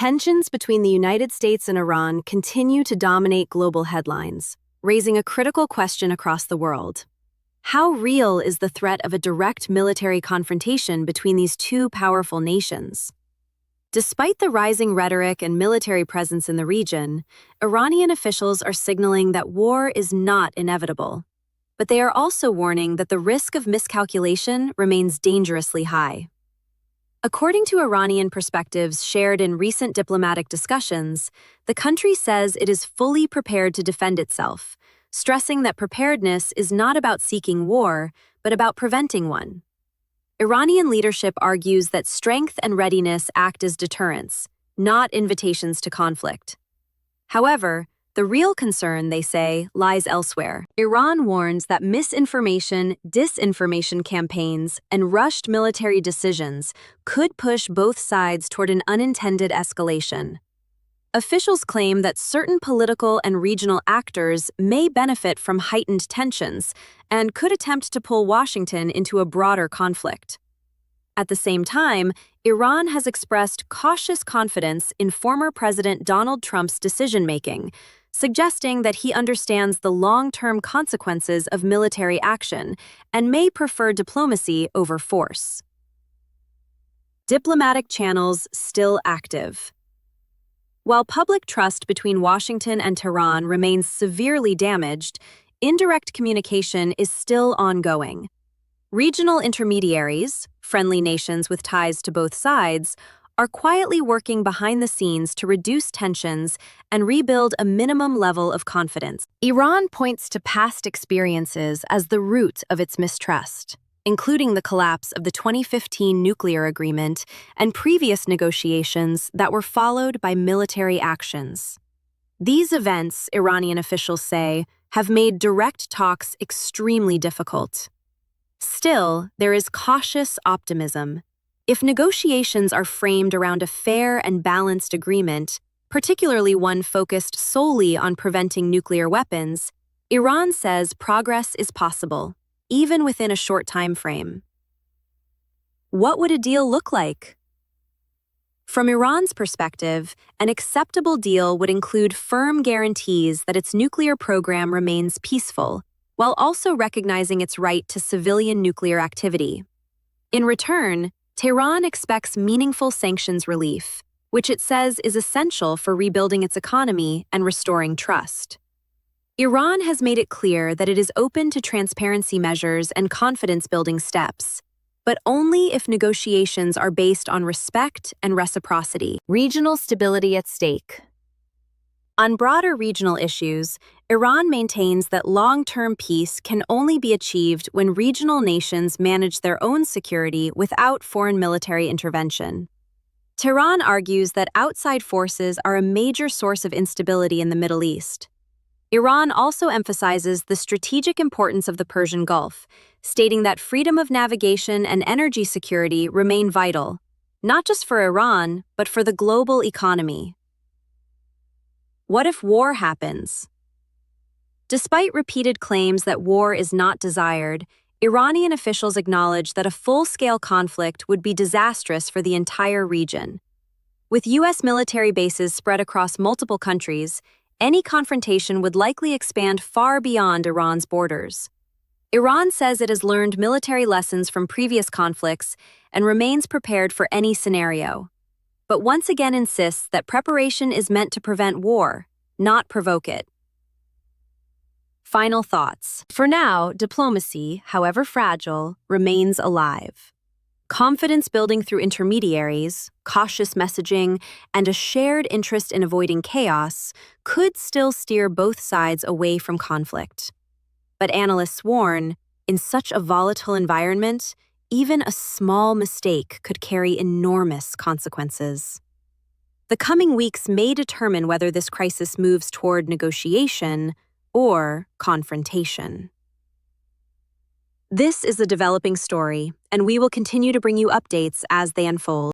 Tensions between the United States and Iran continue to dominate global headlines, raising a critical question across the world. How real is the threat of a direct military confrontation between these two powerful nations? Despite the rising rhetoric and military presence in the region, Iranian officials are signaling that war is not inevitable. But they are also warning that the risk of miscalculation remains dangerously high. According to Iranian perspectives shared in recent diplomatic discussions, the country says it is fully prepared to defend itself, stressing that preparedness is not about seeking war, but about preventing one. Iranian leadership argues that strength and readiness act as deterrents, not invitations to conflict. However, the real concern, they say, lies elsewhere. Iran warns that misinformation, disinformation campaigns, and rushed military decisions could push both sides toward an unintended escalation. Officials claim that certain political and regional actors may benefit from heightened tensions and could attempt to pull Washington into a broader conflict. At the same time, Iran has expressed cautious confidence in former President Donald Trump's decision-making, suggesting that he understands the long-term consequences of military action and may prefer diplomacy over force. Diplomatic channels still active. While public trust between Washington and Tehran remains severely damaged, indirect communication is still ongoing. Regional intermediaries, friendly nations with ties to both sides, are quietly working behind the scenes to reduce tensions and rebuild a minimum level of confidence. Iran points to past experiences as the root of its mistrust, including the collapse of the 2015 nuclear agreement and previous negotiations that were followed by military actions. These events, Iranian officials say, have made direct talks extremely difficult. Still, there is cautious optimism. If negotiations are framed around a fair and balanced agreement, particularly one focused solely on preventing nuclear weapons, Iran says progress is possible, even within a short time frame. What would a deal look like? From Iran's perspective, an acceptable deal would include firm guarantees that its nuclear program remains peaceful, while also recognizing its right to civilian nuclear activity. In return, Tehran expects meaningful sanctions relief, which it says is essential for rebuilding its economy and restoring trust. Iran has made it clear that it is open to transparency measures and confidence-building steps, but only if negotiations are based on respect and reciprocity. Regional stability at stake. On broader regional issues, Iran maintains that long-term peace can only be achieved when regional nations manage their own security without foreign military intervention. Tehran argues that outside forces are a major source of instability in the Middle East. Iran also emphasizes the strategic importance of the Persian Gulf, stating that freedom of navigation and energy security remain vital, not just for Iran, but for the global economy. What if war happens? Despite repeated claims that war is not desired, Iranian officials acknowledge that a full-scale conflict would be disastrous for the entire region. With U.S. military bases spread across multiple countries, any confrontation would likely expand far beyond Iran's borders. Iran says it has learned military lessons from previous conflicts and remains prepared for any scenario, but once again insists that preparation is meant to prevent war, not provoke it. Final thoughts. For now, diplomacy, however fragile, remains alive. Confidence building through intermediaries, cautious messaging, and a shared interest in avoiding chaos could still steer both sides away from conflict. But analysts warn, in such a volatile environment, even a small mistake could carry enormous consequences. The coming weeks may determine whether this crisis moves toward negotiation or confrontation. This is a developing story, and we will continue to bring you updates as they unfold.